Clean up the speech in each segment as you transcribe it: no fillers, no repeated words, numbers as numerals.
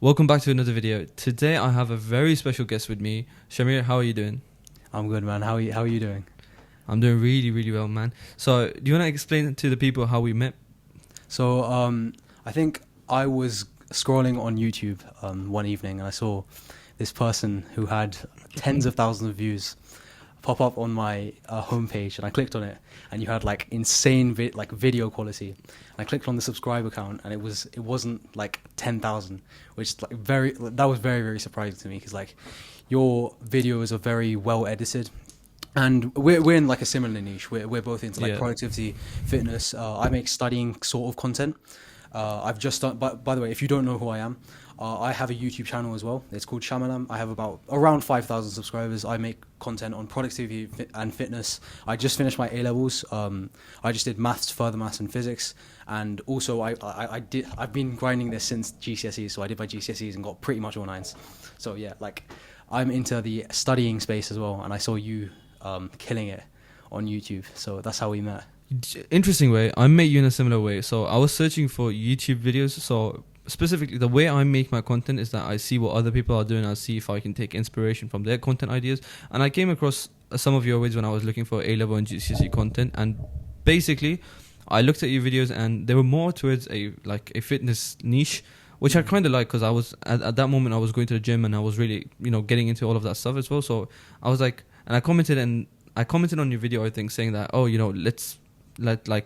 Welcome back to another video. Today I have a very special guest with me. Shamir, how are you doing? I'm good, man. How are you doing? I'm doing really, really well, man. So, do you want to explain to the people how we met? So, I think I was scrolling on YouTube one evening and I saw this person who had tens of thousands of views pop up on my homepage, and I clicked on it, and you had like insane video quality. And I clicked on the subscribe account, and it wasn't like 10,000, which that was very, very surprising to me, because like your videos are very well edited. And we're in like a similar niche. We're both into like productivity, fitness. I make studying sort of content. I've just done. By the way, if you don't know who I am, I have a YouTube channel as well. It's called Shamalam. I have around 5,000 subscribers. I make content on productivity and fitness. I just finished my A-levels. I just did further maths and physics. And also I've been grinding this since GCSEs. So I did my GCSEs and got pretty much all nines. So yeah, like I'm into the studying space as well. And I saw you killing it on YouTube. So that's how we met. Interesting way. I met you in a similar way. So I was searching for YouTube videos. So specifically, the way I make my content is that I see what other people are doing. I see if I can take inspiration from their content ideas. And I came across some of your videos when I was looking for A-level and GCSE content. And basically, I looked at your videos and they were more towards a fitness niche, which I kind of like, because I was at that moment I was going to the gym and I was really getting into all of that stuff as well. So I was like, and I commented on your video, I think, saying that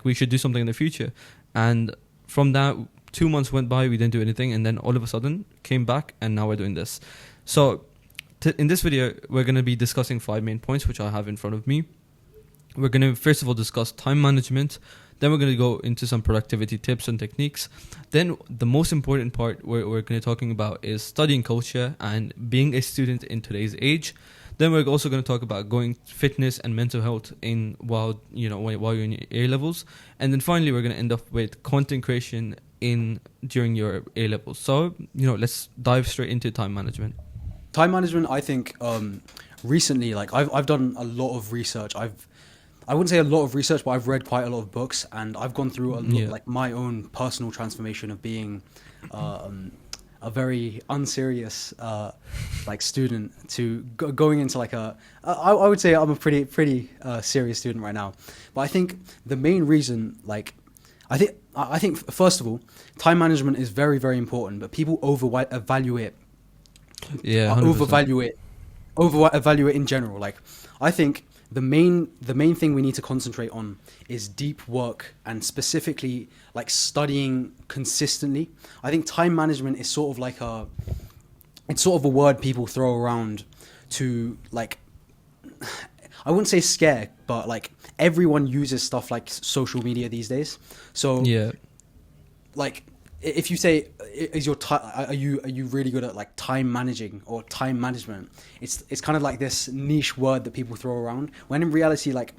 we should do something in the future. And from that, 2 months went by, we didn't do anything, and then all of a sudden came back, and now we're doing this. So in this video, we're going to be discussing 5 main points, which I have in front of me. We're going to first of all discuss time management. Then we're going to go into some productivity tips and techniques. Then the most important part we're going to be talking about is studying culture and being a student in today's age. Then we're also going to talk about going fitness and mental health while you're in your A-levels. And then finally, we're going to end up with content creation during your A-levels. So, let's dive straight into time management. Time management, I think, recently, like I've done a lot of research. I wouldn't say a lot of research, but I've read quite a lot of books, and I've gone through like my own personal transformation of being a very unserious student to going into like I would say I'm a pretty serious student right now. But I think the main reason, I think first of all, time management is very, very important, but people overvalue it in general. Like, I think the main thing we need to concentrate on is deep work, and specifically like studying consistently. I think time management is sort of a word people throw around to, like, I wouldn't say scare, but like everyone uses stuff like social media these days. So yeah, like if you say, are you really good at like time managing or time management? It's kind of like this niche word that people throw around, when in reality, like,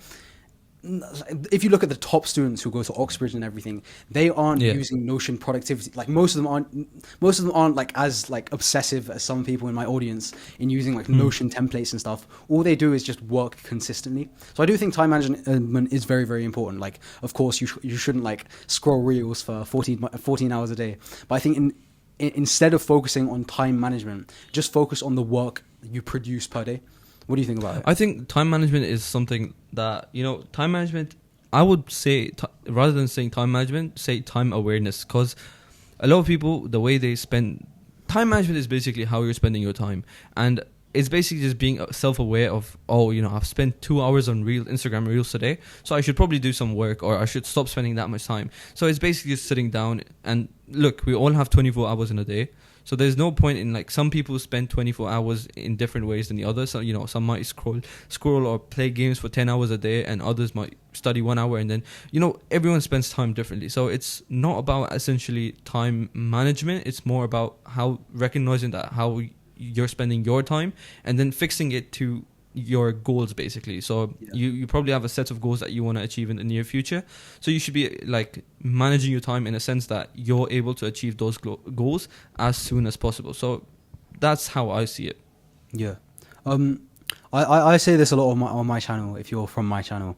if you look at the top students who go to Oxbridge and everything, they aren't using Notion productivity. Like most of them aren't like as like obsessive as some people in my audience in using like Notion templates and stuff. All they do is just work consistently. So I do think time management is very, very important. Like, of course, you shouldn't like scroll reels for 14 hours a day. But I think instead of focusing on time management, just focus on the work you produce per day. What do you think about it? I think time management is something that, time management, I would say, rather than saying time management, say time awareness. Because a lot of people, the way they spend, time management is basically how you're spending your time. And it's basically just being self-aware of, I've spent 2 hours on Instagram Reels today, so I should probably do some work, or I should stop spending that much time. So it's basically just sitting down, and look, we all have 24 hours in a day. So there's no point in, like, some people spend 24 hours in different ways than the others. So, some might scroll or play games for 10 hours a day, and others might study 1 hour, and then, everyone spends time differently. So it's not about essentially time management. It's more about recognizing that how you're spending your time, and then fixing it to your goals, basically. So you probably have a set of goals that you want to achieve in the near future. So you should be like managing your time in a sense that you're able to achieve those goals as soon as possible. So that's how I see it. Yeah. I say this a lot on my channel. If you're from my channel,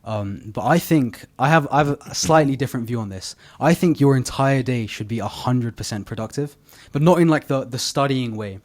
But I have a slightly different view on this. I think your entire day should be 100% productive, but not in like the studying way.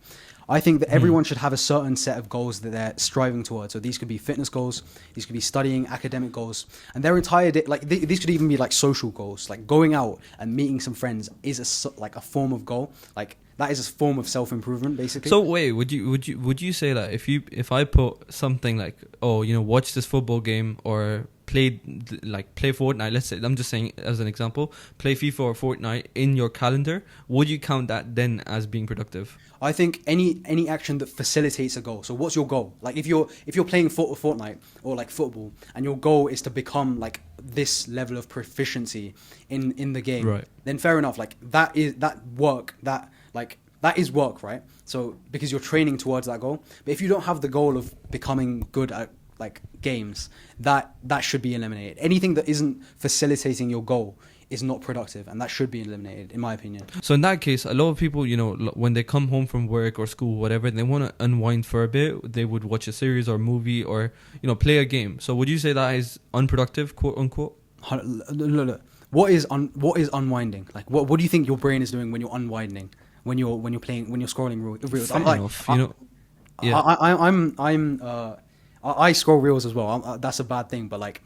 I think that everyone should have a certain set of goals that they're striving towards. So these could be fitness goals, these could be studying, academic goals, and their entire day. Like these could even be like social goals, like going out and meeting some friends is like a form of goal. Like that is a form of self improvement, basically. So wait, would you say that if I put something like, oh, watch this football game or play Fortnite, let's say, I'm just saying as an example, play FIFA or Fortnite in your calendar, would you count that then as being productive? I think any action that facilitates a goal. So what's your goal? Like if you're playing Fortnite or like football, and your goal is to become like this level of proficiency in the game, Right. then fair enough. Like that is work, right? So because you're training towards that goal. But if you don't have the goal of becoming good at like games, that should be eliminated. Anything that isn't facilitating your goal is not productive, and that should be eliminated, in my opinion. So in that case, a lot of people, when they come home from work or school, whatever, they want to unwind for a bit. They would watch a series or movie or, play a game. So would you say that is unproductive, quote unquote? Look. What is unwinding? Like, what do you think your brain is doing when you're unwinding? When you're scrolling reels? Fair enough, Yeah. I scroll reels as well. That's a bad thing, but like,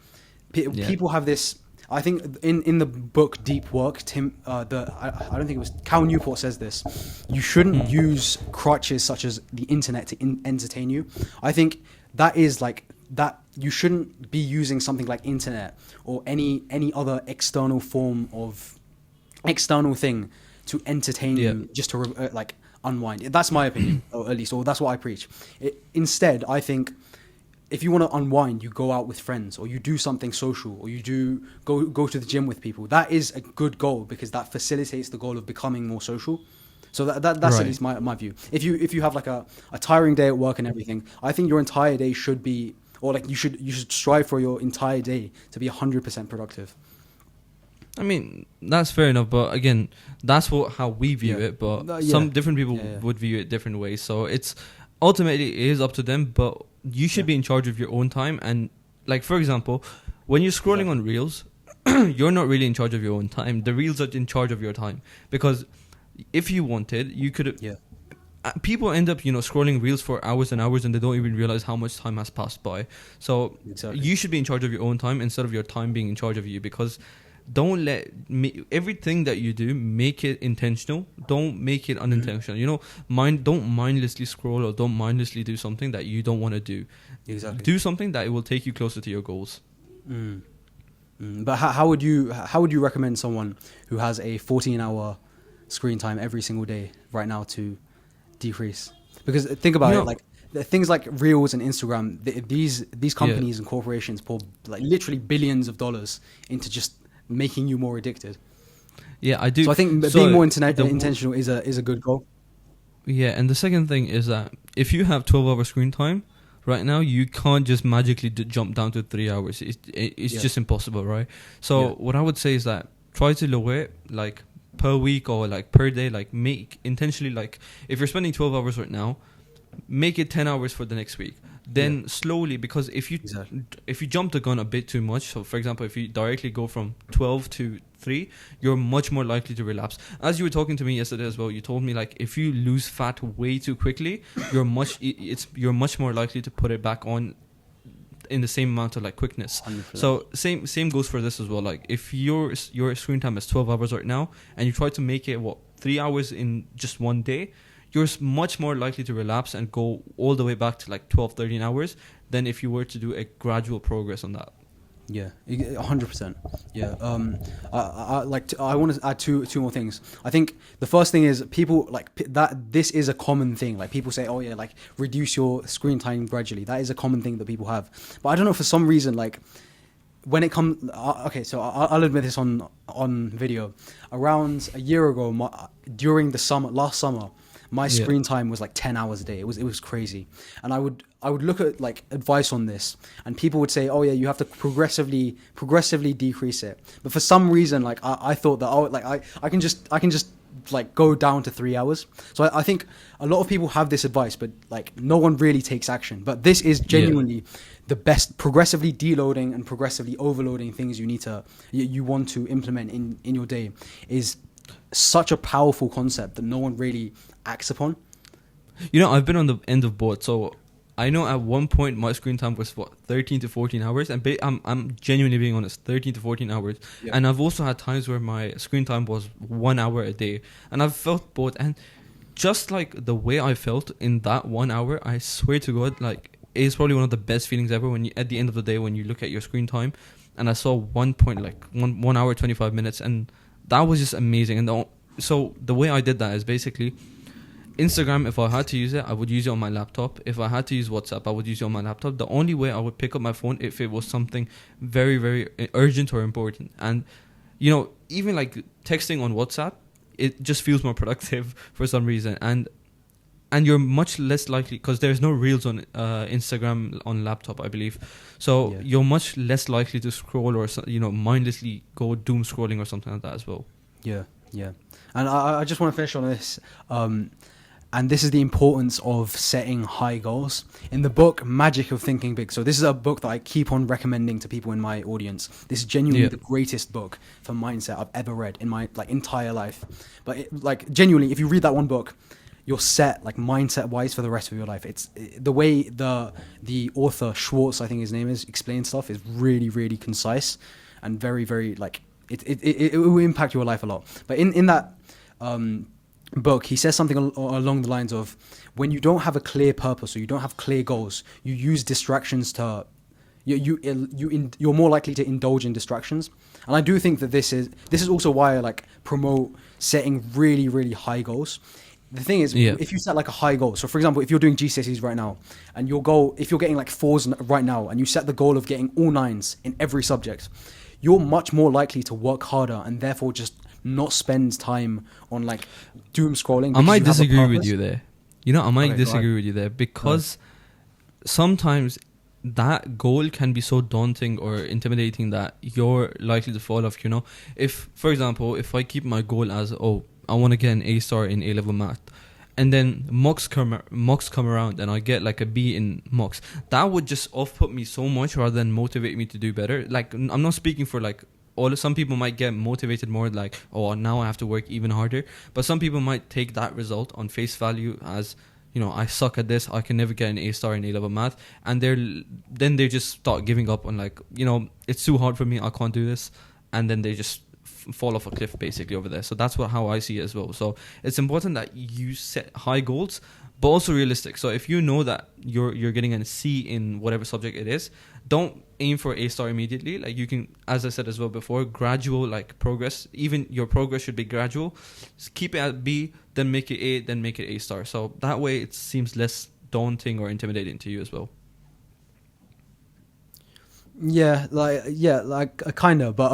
people have this. I think in the book Deep Work, I don't think it was Cal Newport says this. You shouldn't use crutches such as the internet to entertain you. I think that is like that. You shouldn't be using something like internet or any other external thing to entertain you, just to like unwind. That's my opinion, or at least, or that's what I preach. Instead, I think, if you want to unwind, you go out with friends, or you do something social, or you do go to the gym with people. That is a good goal, because that facilitates the goal of becoming more social. So that's Right. at least my view. If you have like a tiring day at work and everything, I think your entire day should be, or like you should strive for your entire day to be 100% productive. I mean, that's fair enough, but again, that's how we view Yeah. it, but Yeah. some different people Yeah. would view it different ways. So it's ultimately it is up to them, but you should be in charge of your own time. And like, for example, when you're scrolling on reels, you're not really in charge of your own time. The reels are in charge of your time, because if you wanted, you could. Yeah. People end up, scrolling reels for hours and hours, and they don't even realize how much time has passed by. So Exactly. you should be in charge of your own time instead of your time being in charge of you, because don't let everything that you do, make it intentional. Don't make it unintentional. Don't mindlessly scroll, or don't mindlessly do something that you don't want to do. Exactly. Do something that it will take you closer to your goals. But how would you recommend someone who has a 14-hour screen time every single day right now to decrease? Because think about it, like things like Reels and Instagram, these companies and corporations pour like literally billions of dollars into just making you more addicted. Yeah, I do. So I think being more intentional is a good goal. Yeah, and the second thing is that if you have 12-hour screen time right now, you can't just magically jump down to 3 hours. It's just impossible, right? So what I would say is that try to lower it, like per week or like per day. Like make intentionally, like if you're spending 12 hours right now, make it 10 hours for the next week. Then slowly, because if you jump the gun a bit too much, so for example, if you directly go from 12 to 3, you're much more likely to relapse. As you were talking to me yesterday as well, you told me like if you lose fat way too quickly, you're much more likely to put it back on in the same amount of like quickness. 100%. So same goes for this as well. Like if your screen time is 12 hours right now, and you try to make it 3 hours in just one day, you're much more likely to relapse and go all the way back to like 12, 13 hours than if you were to do a gradual progress on that. Yeah, 100%. Yeah. I want to add two more things. I think the first thing is people like that. This is a common thing. Like people say, oh yeah, like reduce your screen time gradually. That is a common thing that people have. But I don't know, for some reason, like when it comes, okay, so I'll admit this on video. Around a year ago, during the last summer, my screen time was like 10 hours a day. It was crazy. And I would look at like advice on this, and people would say, oh yeah, you have to progressively decrease it. But for some reason, like I thought that I can just like go down to 3 hours. So I think a lot of people have this advice, but like no one really takes action. But this is genuinely the best progressively deloading and progressively overloading things you want to implement in your day is such a powerful concept that no one really acts upon. You know, I've been on the end of both, so I know at one point my screen time was 13 to 14 hours, and I'm genuinely being honest, 13 to 14 hours. Yeah. And I've also had times where my screen time was 1 hour a day, and I've felt both. And just like the way I felt in that 1 hour, I swear to God, like it's probably one of the best feelings ever when you, at the end of the day, when you look at your screen time, and I saw 1 hour 25 minutes, and that was just amazing. And so the way I did that is basically Instagram, if I had to use it, I would use it on my laptop. If I had to use WhatsApp, I would use it on my laptop. The only way I would pick up my phone if it was something very, very urgent or important. And, you know, even like texting on WhatsApp, it just feels more productive for some reason. And you're much less likely, because there's no reels on Instagram on laptop, I believe. So you're much less likely to scroll or, you know, mindlessly go doom scrolling or something like that as well. Yeah. And I just want to finish on this. And this is the importance of setting high goals. In the book, Magic of Thinking Big. So this is a book that I keep on recommending to people in my audience. This is genuinely the greatest book for mindset I've ever read in my like entire life. But genuinely, if you read that one book, you're set like mindset wise for the rest of your life. It's the way the author Schwartz, I think his name is, explains stuff is really, really concise and very, very like it will impact your life a lot. But in that book, he says something along the lines of, when you don't have a clear purpose or you don't have clear goals, you use distractions to you're more likely to indulge in distractions. And I do think that this is also why I like promote setting really, really high goals. The thing is, if you set like a high goal, so for example, if you're doing GCSEs right now and your goal, if you're getting like 4s right now and you set the goal of getting all 9s in every subject, you're much more likely to work harder and therefore just not spend time on like doom scrolling. I might disagree with you there. You know, I might disagree with you there because sometimes that goal can be so daunting or intimidating that you're likely to fall off. You know, if, for example, if I keep my goal as, I want to get an A star in A-level math, and then mocks come around and I get like a B in mocks, that would just off-put me so much rather than motivate me to do better. Like, I'm not speaking for like some people might get motivated more like, now I have to work even harder. But some people might take that result on face value as, you know, I suck at this, I can never get an A star in A-level math, and then they just start giving up on like, you know, it's too hard for me, I can't do this, and then they just fall off a cliff basically over there. So that's how I see it as well. So it's important that you set high goals, but also realistic. So if you know that you're getting a C in whatever subject it is, don't aim for A star immediately. Like, you can, as I said as well before, gradual like progress. Even your progress should be gradual. Just keep it at B, then make it A, then make it A star. So that way it seems less daunting or intimidating to you as well. Yeah, kind of, but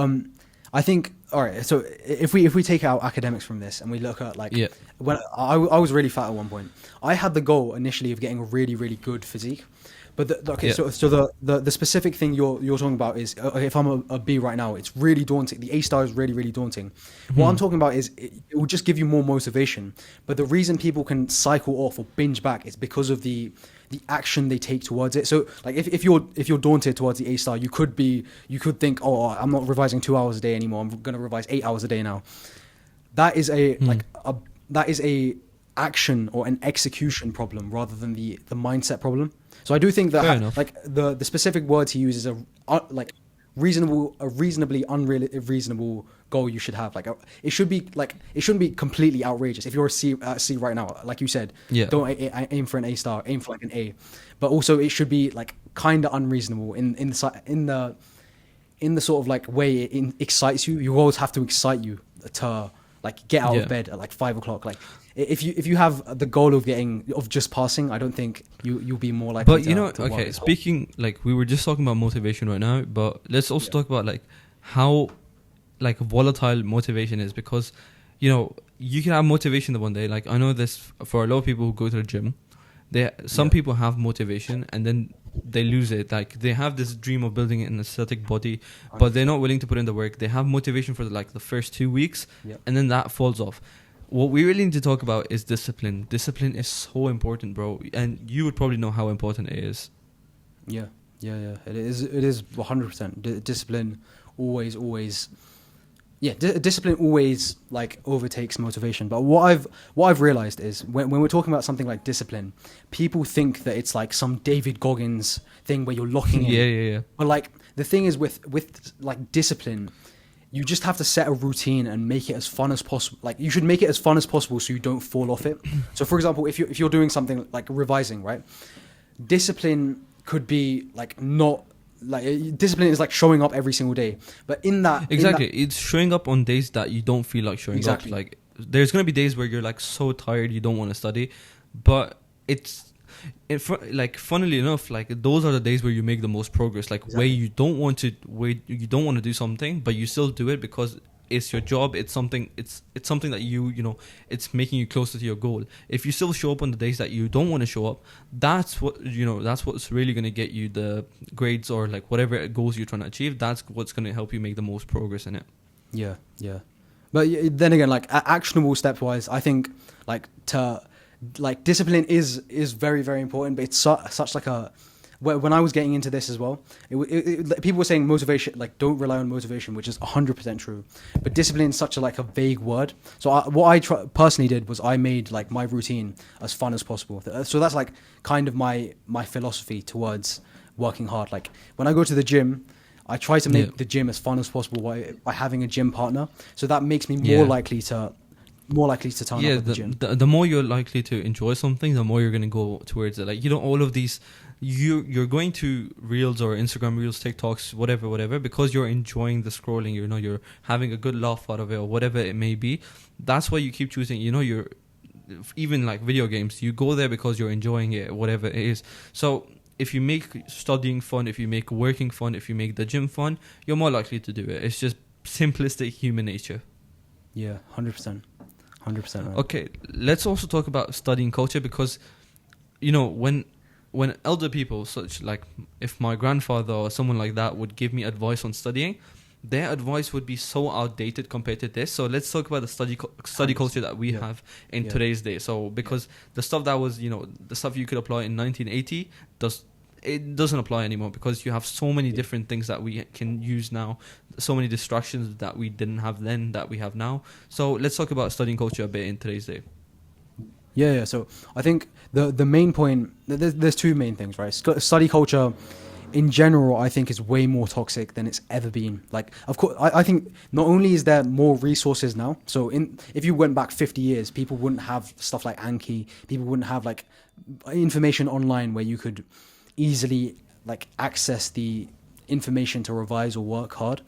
I think, all right, so if we take out academics from this and we look at like, when I was really fat at one point, I had the goal initially of getting a really, really good physique. But so the specific thing you're talking about is, if I'm a B right now, it's really daunting. The A star is really, really daunting. What I'm talking about is it will just give you more motivation. But the reason people can cycle off or binge back is because of the action they take towards it. So like if you're daunted towards the A star, you could think, I'm not revising 2 hours a day anymore, I'm going to revise 8 hours a day now. That is a action or an execution problem rather than the mindset problem. So I do think that like the specific words he uses are like reasonably unreasonable goal you should have. Like it shouldn't be completely outrageous. If you're a C right now, like you said, don't aim for an A star, aim for like an A. But also it should be like kind of unreasonable in the sort of like way it excites you. You always have to excite you to like get out of bed at like 5 o'clock. Like if you have the goal of just passing, I don't think you'll be more likely. But you know, okay, speaking like we were just talking about motivation right now, but let's also talk about like how like volatile motivation is, because you know you can have motivation the one day. Like I know this for a lot of people who go to the gym. Some people have motivation and then they lose it. Like they have this dream of building an aesthetic body, but they're not willing to put in the work. They have motivation for like the first 2 weeks, and then that falls off. what we really need to talk about is discipline. Discipline is so important, bro, and you would probably know how important it is. Yeah, yeah. It is 100%. Discipline always. Yeah, discipline always like overtakes motivation. But what I've realized is when we're talking about something like discipline, people think that it's like some David Goggins thing where you're locking in. Yeah. But like the thing is with like discipline, you just have to set a routine and make it as fun as possible. Like you should make it as fun as possible so you don't fall off it. So for example, if you're doing something like revising, right? Discipline could be like not like discipline is like showing up every single day. But exactly, it's showing up on days that you don't feel like showing up. Like there's gonna be days where you're like so tired you don't want to study, but like funnily enough, like those are the days where you make the most progress. Like where you don't want to do something, but you still do it because it's your job. It's something that you know it's making you closer to your goal. If you still show up on the days that you don't want to show up, that's what's really going to get you the grades or like whatever goals you're trying to achieve. That's what's going to help you make the most progress in it. Yeah. But then again, like actionable stepwise, I think like discipline is very, very important. But it's such like a when I was getting into this as well, people were saying motivation, like don't rely on motivation, which is 100% true. But discipline is such a vague word. So what I personally did was I made like my routine as fun as possible. So that's like kind of my philosophy towards working hard. Like when I go to the gym, I try to make the gym as fun as possible by having a gym partner. So that makes me more likely to turn up at the gym. The more you're likely to enjoy something, the more you're going to go towards it. Like, all of these, you're going to Reels or Instagram Reels, TikToks, whatever, because you're enjoying the scrolling, you're having a good laugh out of it or whatever it may be. That's why you keep choosing, you're even like video games, you go there because you're enjoying it, whatever it is. So if you make studying fun, if you make working fun, if you make the gym fun, you're more likely to do it. It's just simplistic human nature. Yeah, 100%. 100%. Right. Okay, let's also talk about studying culture, because when elder people, such like if my grandfather or someone like that would give me advice on studying, their advice would be so outdated compared to this. So let's talk about the study culture that we have in today's day. So because the stuff that was, the stuff you could apply in 1980 doesn't apply anymore, because you have so many different things that we can use now, so many distractions that we didn't have then that we have now. So let's talk about studying culture a bit in today's day. Yeah. So I think the main point, there's two main things, right? Study culture in general, I think, is way more toxic than it's ever been. Like, of course, I think not only is there more resources now, so if you went back 50 years, people wouldn't have stuff like Anki, people wouldn't have like information online where you could easily like access the information to revise or work hard.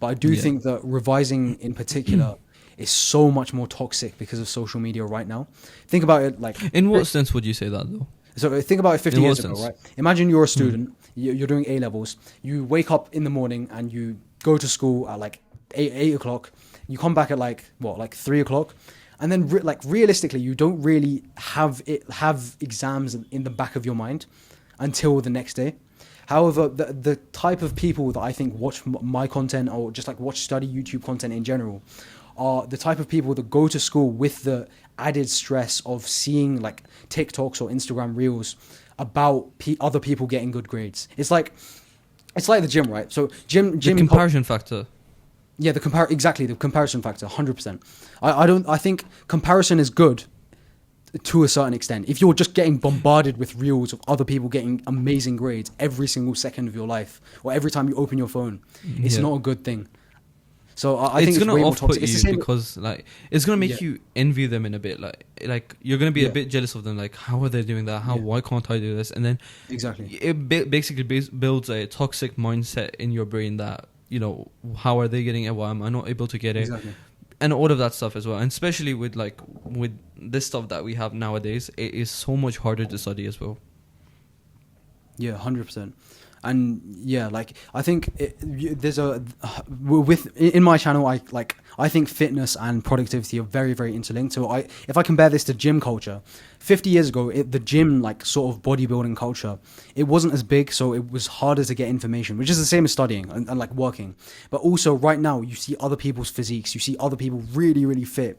But I do think that revising in particular is so much more toxic because of social media right now. Think about it like... In what sense would you say that, though? So think about it 50 years ago, right? Imagine you're a student, you're doing A-levels, you wake up in the morning and you go to school at like 8 o'clock, you come back at like 3 o'clock, and then realistically, you don't really have exams in the back of your mind until the next day. However, the type of people that I think watch my content or just like watch study YouTube content in general are the type of people that go to school with the added stress of seeing like TikToks or Instagram Reels about other people getting good grades. It's like the gym, right? So gym the comparison factor. Yeah, the comparison factor, 100%. I think comparison is good to a certain extent. If you're just getting bombarded with reels of other people getting amazing grades every single second of your life, or every time you open your phone, it's not a good thing. So I think it's gonna way more off-put toxic. you because like it's gonna make you envy them in a bit. Like you're gonna be a bit jealous of them. Like, how are they doing that? Why can't I do this? And then it basically builds a toxic mindset in your brain that how are they getting it? Why am I not able to get it? And all of that stuff as well. And especially with this stuff that we have nowadays, it is so much harder to study as well. Yeah, 100%. And yeah, like I think in my channel, I think fitness and productivity are very, very interlinked. So if I compare this to gym culture, 50 years ago, the gym like sort of bodybuilding culture, it wasn't as big, so it was harder to get information, which is the same as studying and like working. But also right now, you see other people's physiques, you see other people really, really fit,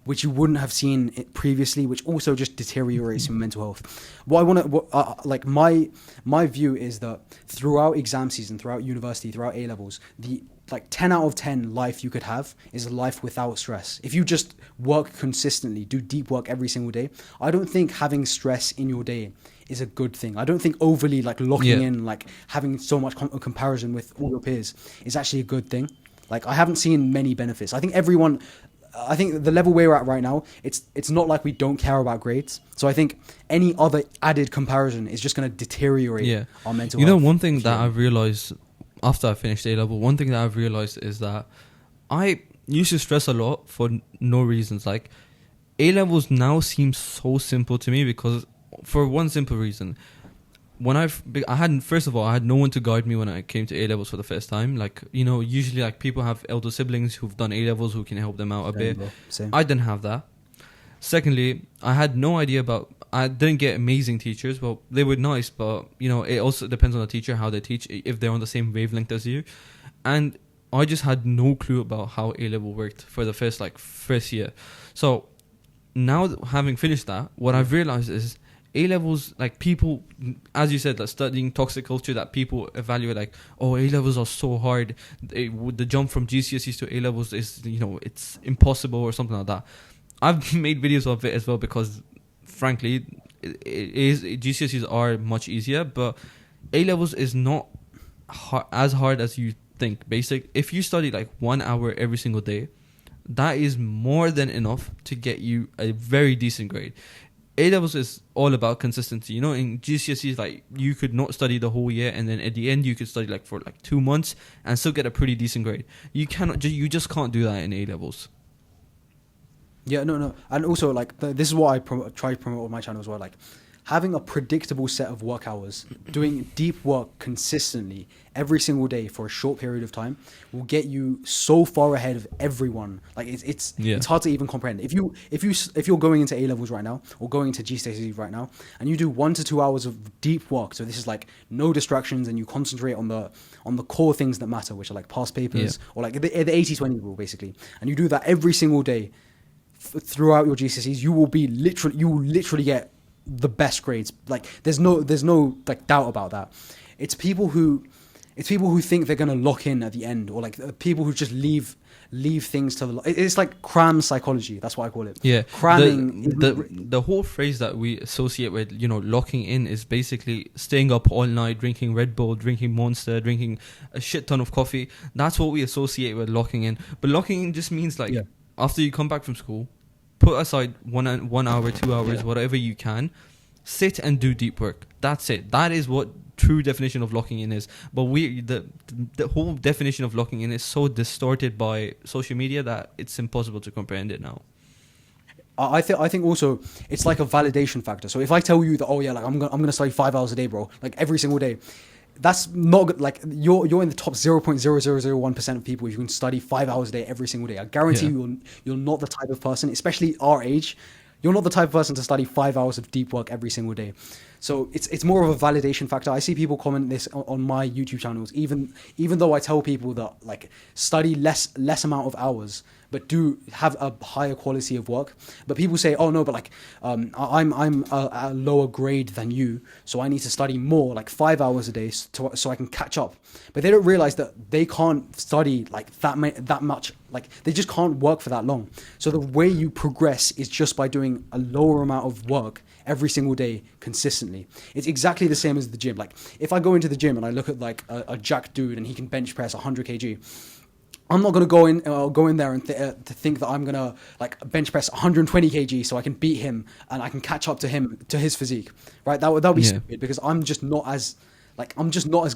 which you wouldn't have seen it previously, which also just deteriorates your mental health. What I want to, like my view is that throughout exam season, throughout university, throughout A levels, the like 10 out of 10 life you could have is a life without stress. If you just work consistently, do deep work every single day, I don't think having stress in your day is a good thing. I don't think overly like locking in, like having so much comparison with all your peers is actually a good thing. Like I haven't seen many benefits. I think the level we're at right now, it's not like we don't care about grades. So I think any other added comparison is just going to deteriorate our mental health. One thing that I've realized after I finished A level, one thing that I've realized is that I used to stress a lot for no reasons. Like A levels now seem so simple to me because for one simple reason. I had no one to guide me when I came to A levels for the first time. Like, usually like people have elder siblings who've done A levels who can help them out a bit. Same. I didn't have that. Secondly, I didn't get amazing teachers. Well, they were nice, but it also depends on the teacher, how they teach, if they're on the same wavelength as you. And I just had no clue about how A level worked for the first year. So now having finished that, what I've realized is A levels, like people, as you said, like studying toxic culture, that people evaluate like, oh, A levels are so hard. The jump from GCSEs to A levels is, it's impossible or something like that. I've made videos of it as well because, frankly, GCSEs are much easier, but A levels is not as hard as you think. If you study like 1 hour every single day, that is more than enough to get you a very decent grade. A levels is all about consistency. In GCSEs, like you could not study the whole year, and then at the end you could study like for like 2 months and still get a pretty decent grade. You just can't do that in A levels. Yeah, no, and also like this is what I try to promote on my channel as well. Like having a predictable set of work hours, doing deep work consistently every single day for a short period of time will get you so far ahead of everyone. Like it's hard to even comprehend. If you're going into A levels right now or going into GCSEs right now, and you do 1 to 2 hours of deep work, so this is like no distractions, and you concentrate on the core things that matter, which are like past papers or like the 80-20 rule basically, and you do that every single day throughout your GCSEs, you will literally get the best grades. Like there's no like doubt about that. It's people who think they're gonna lock in at the end, or like people who just leave things to it's like cram psychology. That's what I call it. Yeah, cramming. The whole phrase that we associate with locking in is basically staying up all night, drinking Red Bull, drinking Monster, drinking a shit ton of coffee. That's what we associate with locking in. But locking in just means like after you come back from school, put aside 1 hour, 2 hours, whatever you can, sit and do deep work. That's it. That is what true definition of locking in is. But the whole definition of locking in is so distorted by social media that it's impossible to comprehend it now. I think also it's like a validation factor. So if I tell you that, oh yeah, like I'm gonna study 5 hours a day, bro, like every single day, that's not good. Like you're in the top 0.0001% of people who can study 5 hours a day every single day. I guarantee you're not the type of person, especially our age. You're not the type of person to study 5 hours of deep work every single day. So it's more of a validation factor. I see people comment this on my YouTube channels, even though I tell people that like study less amount of hours, but do have a higher quality of work. But people say, oh no, but like I'm a lower grade than you, so I need to study more, like 5 hours a day, so I can catch up. But they don't realize that they can't study like that much. Like they just can't work for that long. So the way you progress is just by doing a lower amount of work every single day consistently. It's exactly the same as the gym. Like if I go into the gym and I look at like a jack dude and he can bench press 100 kg, I'm not going to go in there and to think that I'm going to like bench press 120 kg so I can beat him and I can catch up to his physique, right? That would be stupid, because I'm just not as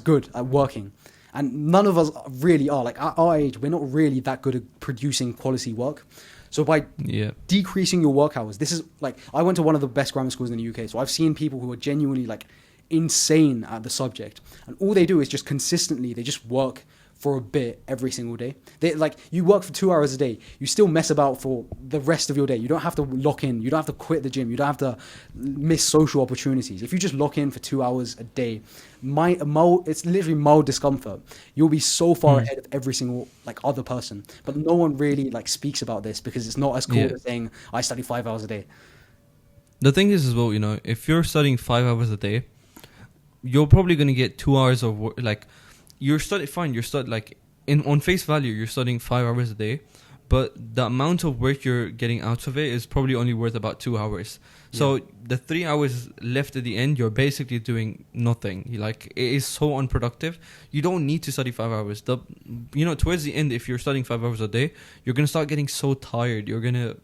good at working. And none of us really are. Like at our age, we're not really that good at producing quality work. So by decreasing your work hours, this is like, I went to one of the best grammar schools in the UK. So I've seen people who are genuinely like insane at the subject. And all they do is just consistently, they just work for a bit every single day. Like you work for 2 hours a day, you still mess about for the rest of your day. You don't have to lock in. You don't have to quit the gym. You don't have to miss social opportunities. If you just lock in for 2 hours a day, it's literally mild discomfort. You'll be so far ahead of every single like other person. But no one really like speaks about this because it's not as cool as saying I study 5 hours a day. The thing is as well, you know, if you're studying 5 hours a day, you're probably going to get 2 hours of work. Like, you're like, on face value, you're studying 5 hours a day, but the amount of work you're getting out of it is probably only worth about 2 hours. So the 3 hours left at the end, you're basically doing nothing. Like, it is so unproductive. You don't need to study 5 hours. Towards the end, if you're studying 5 hours a day, you're going to start getting so tired. You're going to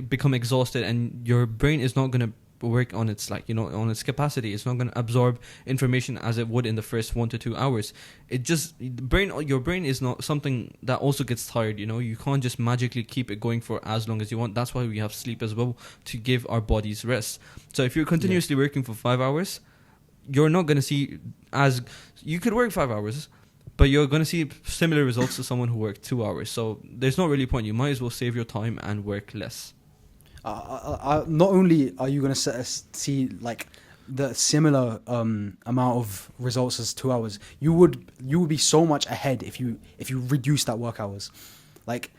become exhausted, and your brain is not going to work on its on its capacity. It's not going to absorb information as it would in the first 1 to 2 hours. Your brain is not something that also gets tired. You can't just magically keep it going for as long as you want. That's why we have sleep as well, to give our bodies rest. So if you're continuously working for 5 hours, you're not going to see you could work 5 hours, but you're going to see similar results to someone who worked 2 hours. So there's not really a point. You might as well save your time and work less. Not only are you going to see like the similar amount of results as 2 hours, you would be so much ahead if you reduce that work hours. Like,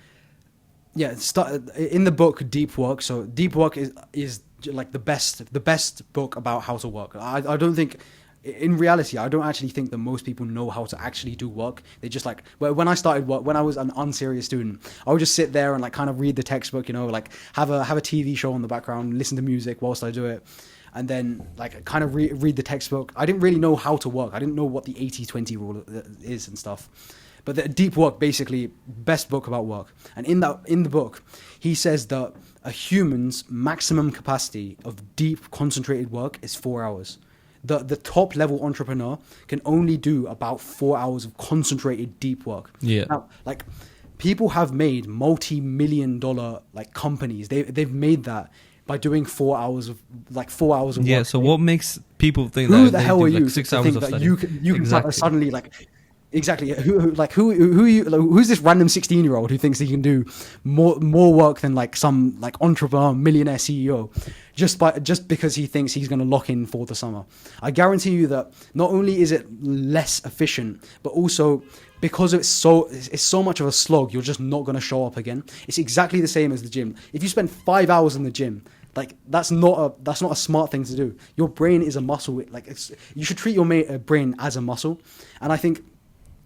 in the book Deep Work. So Deep Work is like the best book about how to work. I don't think. In reality, I don't actually think that most people know how to actually do work. They just like, when I started work, when I was an unserious student, I would just sit there and like kind of read the textbook, like have a TV show on the background, listen to music whilst I do it. And then like kind of read the textbook. I didn't really know how to work. I didn't know what the 80-20 rule is and stuff. But the Deep Work, basically, best book about work. And in the book, he says that a human's maximum capacity of deep concentrated work is 4 hours. The top level entrepreneur can only do about 4 hours of concentrated deep work. Yeah. Now, like, people have made multi-million-dollar like companies. They've made that by doing 4 hours of work. Yeah. So what makes people think who that the they hell do are like you 6 to hours think of that study? you can Exactly. suddenly like. Exactly. Who's this random 16-year-old who thinks he can do more work than like some like entrepreneur millionaire CEO just because he thinks he's going to lock in for the summer? I guarantee you that not only is it less efficient, but also because it's so much of a slog, you're just not going to show up again. It's exactly the same as the gym. If you spend 5 hours in the gym, like that's not a smart thing to do. Your brain is a muscle. Like you should treat your brain as a muscle, and I think.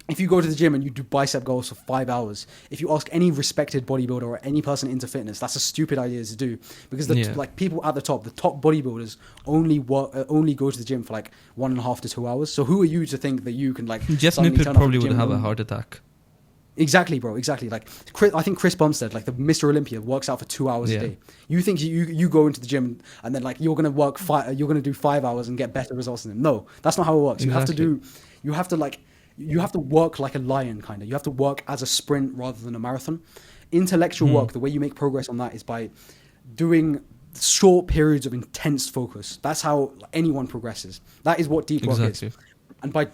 If you go to the gym and you do bicep curls for 5 hours, if you ask any respected bodybuilder or any person into fitness, that's a stupid idea to do, because like people at the top bodybuilders only go to the gym for like 1.5 to 2 hours. So who are you to think that you can like? Jeff Nippert probably would have a heart attack. Exactly, bro. Exactly. Like I think Chris Bumstead, like the Mr. Olympia, works out for 2 hours a day. You think you go into the gym and then like you're gonna do 5 hours and get better results than him? No, that's not how it works. Exactly. You have to work like a lion, kind of. You have to work as a sprint rather than a marathon. Intellectual work, the way you make progress on that is by doing short periods of intense focus. That's how anyone progresses. That is what deep work is. And by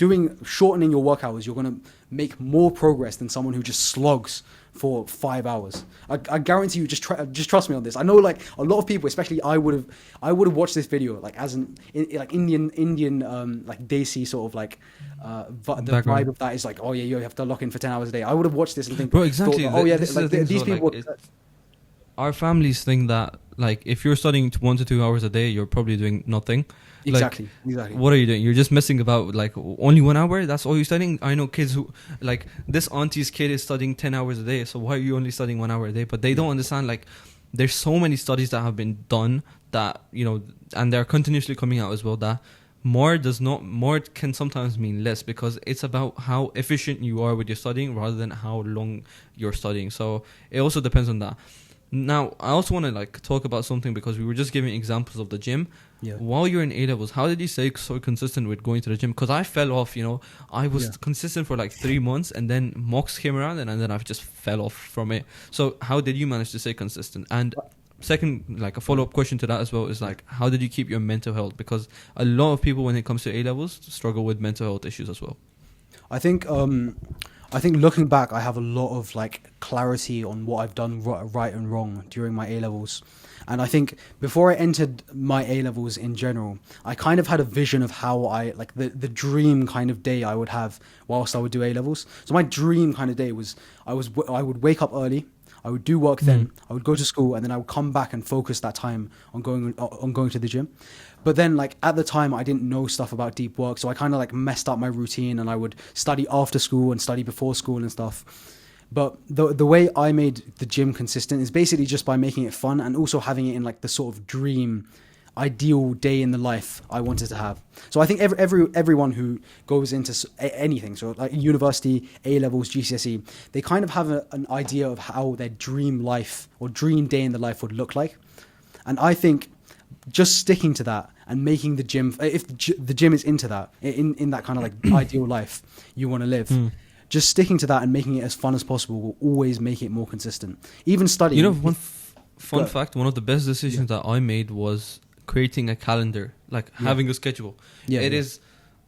shortening your work hours, you're going to make more progress than someone who just slogs for 5 hours. I guarantee you, just trust me on this. I know like a lot of people, especially I would have watched this video like as an like Indian like Desi sort of like the vibe of that is like, oh yeah, you have to lock in for 10 hours a day. I would have watched this and think, bro, exactly. Thought, oh yeah, these people. Like, our families think that like if you're studying 1 to 2 hours a day, you're probably doing nothing. Exactly. What are you doing? You're just messing about. Like only 1 hour. That's all you're studying. I know kids who like this auntie's kid is studying 10 hours a day. So why are you only studying 1 hour a day? But they don't understand. Like there's so many studies that have been done that and they're continuously coming out as well. That more can sometimes mean less, because it's about how efficient you are with your studying rather than how long you're studying. So it also depends on that. Now, I also want to like talk about something, because we were just giving examples of the gym. Yeah. While you're in A-levels, how did you stay so consistent with going to the gym? Because I fell off, I was consistent for like 3 months, and then mocks came around, and then I just fell off from it. So how did you manage to stay consistent? And second, like a follow-up question to that as well is like, how did you keep your mental health? Because a lot of people, when it comes to A-levels, struggle with mental health issues as well. I think I think looking back, I have a lot of like clarity on what I've done right and wrong during my A levels. And I think before I entered my A levels in general, I kind of had a vision of how I like the dream kind of day I would have whilst I would do A levels. So my dream kind of day was I would wake up early, I would do work then, I would go to school, and then I would come back and focus that time on going to the gym. But then like at the time I didn't know stuff about deep work, so I kind of like messed up my routine, and I would study after school and study before school and stuff. But the way I made the gym consistent is basically just by making it fun and also having it in like the sort of dream, ideal day in the life I wanted to have. So I think everyone who goes into anything, so like university, A levels, GCSE, they kind of have an idea of how their dream life or dream day in the life would look like. And I think just sticking to that and making the gym, if the gym is into that, in that kind of like ideal life you want to live, just sticking to that and making it as fun as possible will always make it more consistent. Even studying. You know, fun fact, one of the best decisions that I made was creating a calendar, like having a schedule. It is,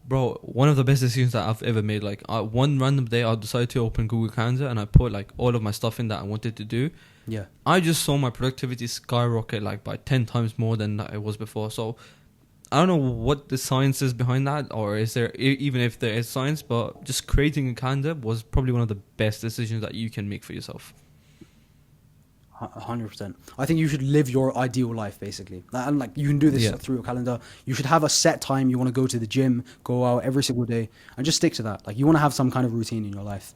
bro, one of the best decisions that I've ever made. Like one random day I decided to open Google Calendar and I put like all of my stuff in that I wanted to do. Yeah. I just saw my productivity skyrocket like by 10 times more than it was before. So I don't know what the science is behind that, or is there, even if there is science, but just creating a calendar was probably one of the best decisions that you can make for yourself. 100%. I think you should live your ideal life, basically. And like you can do this through your calendar. You should have a set time you want to go to the gym, go out every single day, and just stick to that. Like you want to have some kind of routine in your life.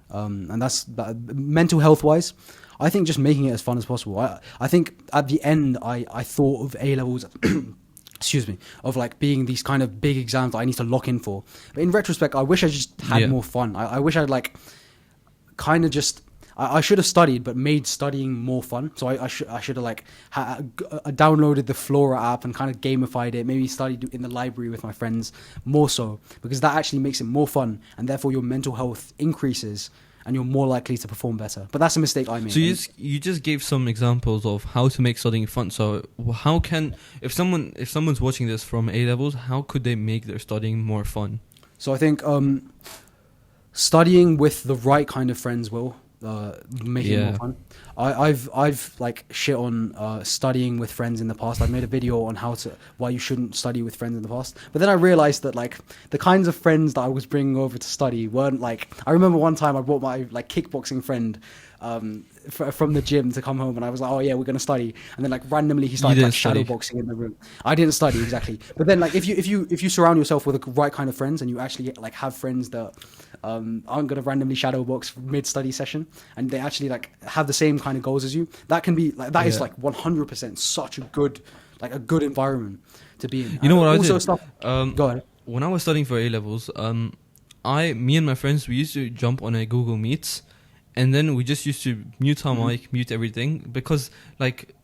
And that's mental health wise. I think just making it as fun as possible. I think at the end, I thought of A levels. Excuse me, of like being these kind of big exams that I need to lock in for. But in retrospect, I wish I just had more fun. I wish I'd like kind of just, I should have studied, but made studying more fun. So I should have like downloaded the Flora app and kind of gamified it. Maybe studied in the library with my friends more so, because that actually makes it more fun, and therefore your mental health increases and you're more likely to perform better. But that's a mistake I made. So you just gave some examples of how to make studying fun. So how can, if someone's watching this from A levels, how could they make their studying more fun? So I think studying with the right kind of friends will make it more fun. I've like shit on studying with friends in the past. I've made a video on why you shouldn't study with friends in the past. But then I realized that like the kinds of friends that I was bringing over to study weren't like. I remember one time I brought my like kickboxing friend from the gym to come home, and I was like, oh yeah, we're gonna study. And then like randomly he started like shadow boxing in the room. I didn't study exactly, but then like if you surround yourself with the right kind of friends, and you actually like have friends that aren't gonna randomly shadow box mid study session, and they actually like have the same kind of goals as you, that can be like, that is like 100% such a good environment to be in. You know what I also did? Go ahead. When I was studying for A levels, me and my friends, we used to jump on a Google Meets. And then we just used to mute our mic, mute everything, because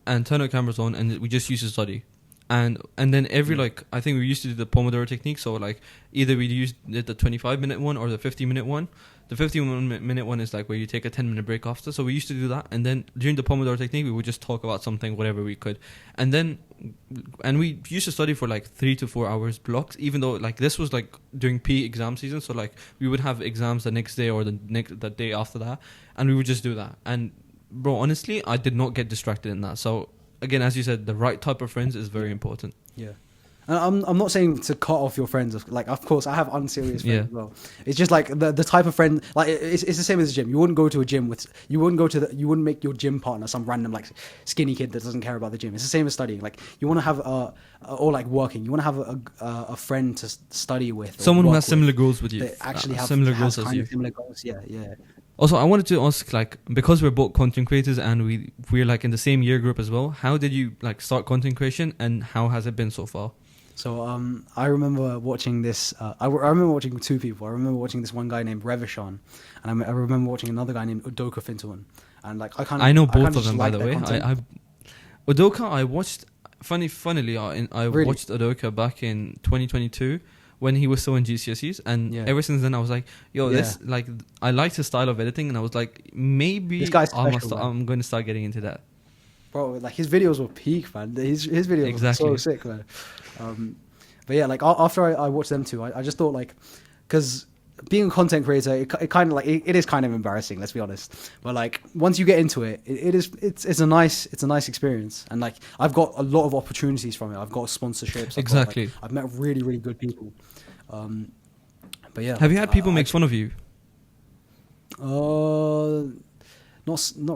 and turn our cameras on, and we just used to study. And then every I think we used to do the Pomodoro technique. So like either we used the 25-minute one or the 50-minute one. The 15-minute one is like where you take a 10-minute break after. So we used to do that. And then during the Pomodoro technique, we would just talk about something, whatever we could. And we used to study for like 3 to 4 hours blocks, even though like this was like during peak exam season. So like we would have exams the next day or the day after that. And we would just do that. And bro, honestly, I did not get distracted in that. So again, as you said, the right type of friends is very important. Yeah. And I'm not saying to cut off your friends. Like, of course, I have unserious friends as well. It's just like the type of friend. Like, it's the same as the gym. You wouldn't go to a gym with. You wouldn't make your gym partner some random like skinny kid that doesn't care about the gym. It's the same as studying. Like, you want to have or like working. You want to have a friend to study with. Someone who has similar goals with you. That actually have similar goals as you. Similar goals. Yeah, yeah. Also, I wanted to ask, like, because we're both content creators and we're like in the same year group as well. How did you like start content creation, and how has it been so far? So I remember watching this. I remember watching two people. I remember watching this one guy named Revishan, and I remember watching another guy named Udoka Fintuan. And like I know both of them, by the way. Udoka, I watched. Funnily, I watched Udoka back in 2022 when he was still in GCSEs, and ever since then I was like, yo, this like I liked his style of editing, and I was like, maybe this guy's special, I'm going to start getting into that. Bro, like his videos were peak, man. His videos were so sick, man. But yeah, like after I watched them two, I just thought like, because being a content creator, it kind of like it is kind of embarrassing. Let's be honest. But like once you get into it, it's a nice experience. And like I've got a lot of opportunities from it. I've got sponsorships. Exactly. I've met really good people. But yeah. Have you had people make fun of you? Not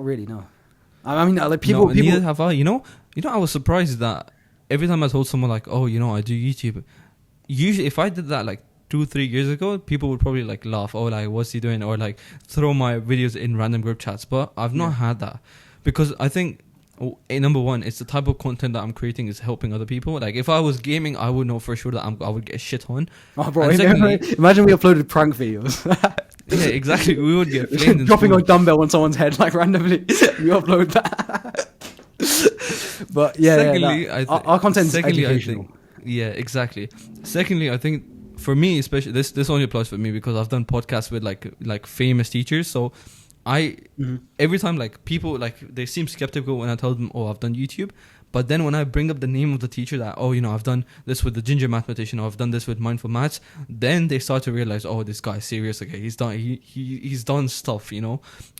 really. No. I mean, like people. Neither have I. You know, I was surprised that every time I told someone like, oh, I do YouTube. Usually, if I did that like 2-3 years ago, people would probably like laugh, oh, like what's he doing, or like throw my videos in random group chats. But I've not had that, because I think number one, it's the type of content that I'm creating is helping other people. Like if I was gaming, I would know for sure that I would get shit on. Oh, bro! Imagine we uploaded prank videos. Yeah, exactly. We would get flamed. Dropping a dumbbell on someone's head like randomly. You upload that. But yeah, our content's educational. Yeah, exactly. Secondly, I think for me, especially this only applies for me because I've done podcasts with like famous teachers. So every time like people like they seem skeptical when I tell them, oh, I've done YouTube. But then when I bring up the name of the teacher that, oh, I've done this with the ginger mathematician, or I've done this with mindful maths, then they start to realize, oh, this guy's serious. Okay, he's done stuff,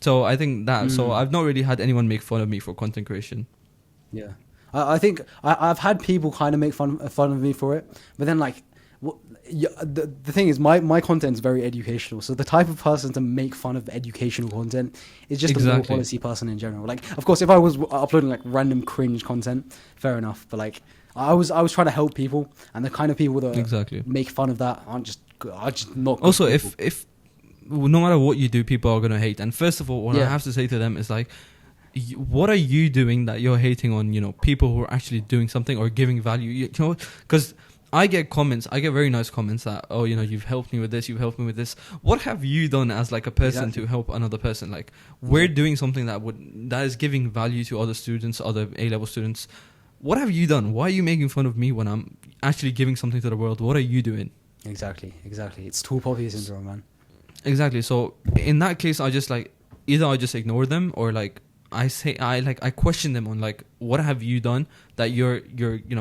So I think that. So I've not really had anyone make fun of me for content creation. Yeah, I think I've had people kind of make fun of me for it, but then like, the thing is, my content's very educational. So the type of person to make fun of educational content is just a low quality person in general. Like, of course, if I was uploading like random cringe content, fair enough. But like, I was trying to help people, and the kind of people that make fun of that are just not good also people. if no matter what you do, people are gonna hate. And first of all, what I have to say to them is like, what are you doing that you're hating on people who are actually doing something or giving value? Because I get very nice comments that, oh, you've helped me with this, you've helped me with this. What have you done as like a person to help another person? Like, we're doing something that is giving value to other students, other A-level students. What have you done? Why are you making fun of me when I'm actually giving something to the world? What are you doing? Exactly. It's tall poppy syndrome, man. Exactly. So in that case, I just like, either I just ignore them, or like I question them on like, what have you done that you're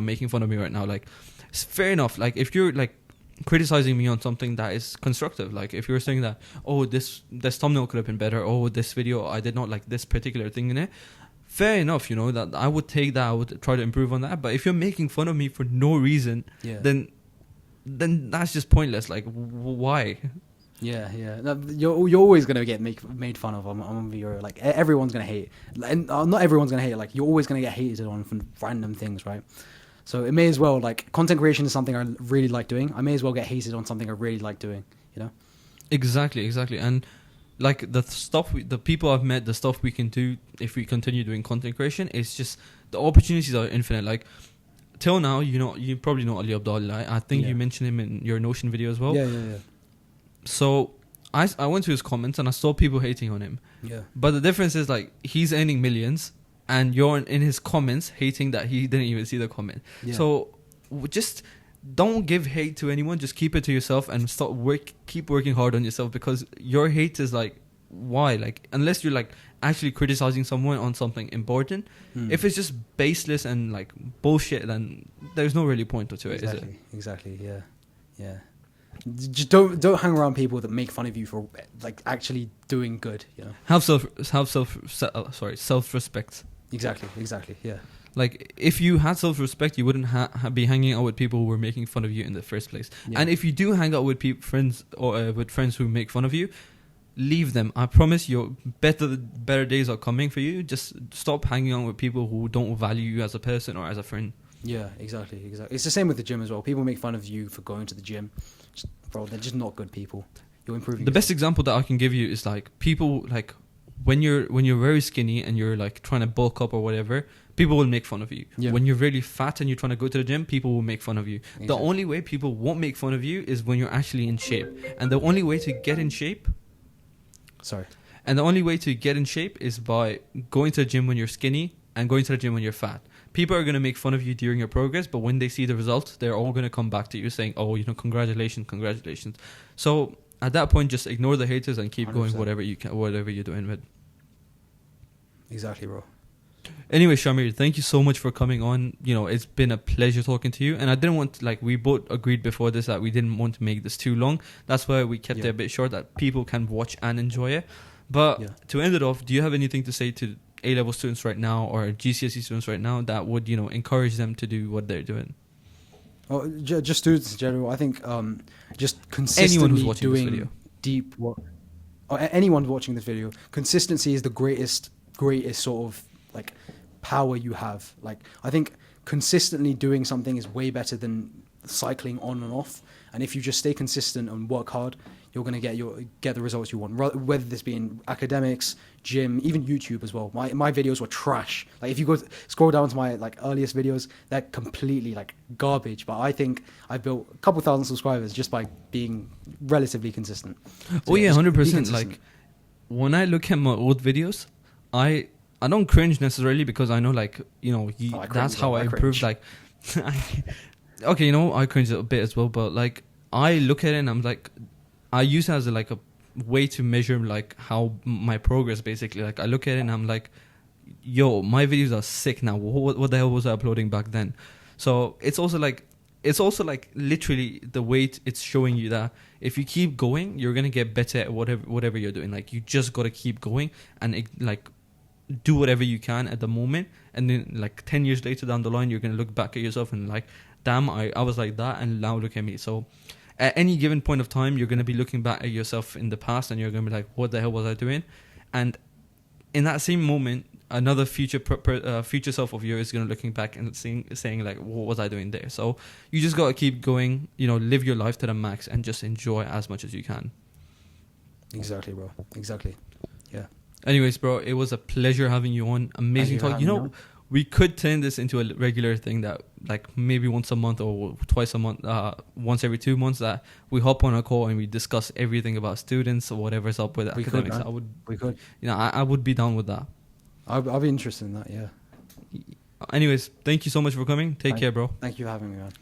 making fun of me right now? Like, it's fair enough. Like, if you're like criticizing me on something that is constructive, like if you're saying that, oh, this thumbnail could have been better, oh, this video I did not like this particular thing in it, fair enough, that I would take that, I would try to improve on that. But if you're making fun of me for no reason, then that's just pointless. Like, why? Yeah. No, you're always gonna get made fun of on your, like, everyone's gonna hate, and not everyone's gonna hate. Like, you're always gonna get hated on for random things, right? So it may as well, like, content creation is something I really like doing. I may as well get hated on something I really like doing, Exactly. And like the people I've met, the stuff we can do if we continue doing content creation, it's just the opportunities are infinite. Like, till now, you probably know Ali Abdullah. I think you mentioned him in your Notion video as well. Yeah. So I went to his comments and I saw people hating on him. Yeah. But the difference is, like, he's earning millions, and you're in his comments hating that he didn't even see the comment. Yeah. So just don't give hate to anyone. Just keep it to yourself and keep working hard on yourself, because your hate is like, why? Like, unless you're like actually criticizing someone on something important, if it's just baseless and like bullshit, then there's no really point to it, is it? Exactly. Yeah. Just don't hang around people that make fun of you for like actually doing good. Have self-respect. Exactly. Yeah. Like, if you had self-respect, you wouldn't be hanging out with people who were making fun of you in the first place. Yeah. And if you do hang out with friends or with friends who make fun of you, leave them. I promise your better days are coming for you. Just stop hanging out with people who don't value you as a person or as a friend. Yeah, exactly. It's the same with the gym as well. People make fun of you for going to the gym. Bro, they're just not good people. You're improving. The best example that I can give you is like, people like, when you're very skinny and you're like trying to bulk up or whatever, people will make fun of you. Yeah. When you're really fat and you're trying to go to the gym, people will make fun of you. Exactly. The only way people won't make fun of you is when you're actually in shape. And the only way to get in shape is by going to the gym when you're skinny and going to the gym when you're fat. People are going to make fun of you during your progress, but when they see the results, they're all going to come back to you saying, oh, congratulations. So at that point, just ignore the haters and keep 100%. Going whatever you're doing with. Exactly, bro. Anyway, Shamir, thank you so much for coming on. You know, it's been a pleasure talking to you. And I didn't want to, like, we both agreed before this that we didn't want to make this too long. That's why we kept it a bit short, that people can watch and enjoy it. But to end it off, do you have anything to say to A-level students right now or GCSE students right now that would, you know, encourage them to do what they're doing? Oh, just students in general. I think just consistently Anyone who's watching doing this video. deep work. Or anyone watching this video, consistency is the greatest sort of like power you have. Like, I think consistently doing something is way better than cycling on and off. And if you just stay consistent and work hard, you're going to get the results you want. Whether this be in academics, gym, even YouTube as well. My videos were trash. Like, if you go scroll down to my like earliest videos, they're completely like garbage. But I think I built a couple thousand subscribers just by being relatively consistent. So 100%. Like, when I look at my old videos, I don't cringe necessarily, because I know, like, you know, that's how I improved. Like, okay, you know, I cringe a bit as well, but like, I look at it and I'm like, I use it as a way to measure like how my progress, basically. Like, I look at it and I'm like, yo, my videos are sick now. What the hell was I uploading back then? So it's also like literally the way it's showing you that if you keep going, you're gonna get better at whatever you're doing. Like, you just gotta keep going and like do whatever you can at the moment, and then like 10 years later down the line, you're gonna look back at yourself and like, damn, I was like that, and now look at me. So at any given point of time, you're going to be looking back at yourself in the past, and you're going to be like, what the hell was I doing? And in that same moment, another future self of yours is going to looking back and saying like, what was I doing there? So you just got to keep going, you know, live your life to the max and just enjoy as much as you can. Exactly, bro. Exactly. Yeah. Anyways, bro, it was a pleasure having you on. Amazing talk. You know, we could turn this into a regular thing that, like, maybe once a month or twice a month, once every 2 months, that we hop on a call and we discuss everything about students or whatever's up with academics. We could. You know, I would be down with that. I'll be interested in that, yeah. Anyways, thank you so much for coming. Take care, bro. Thank you for having me, man.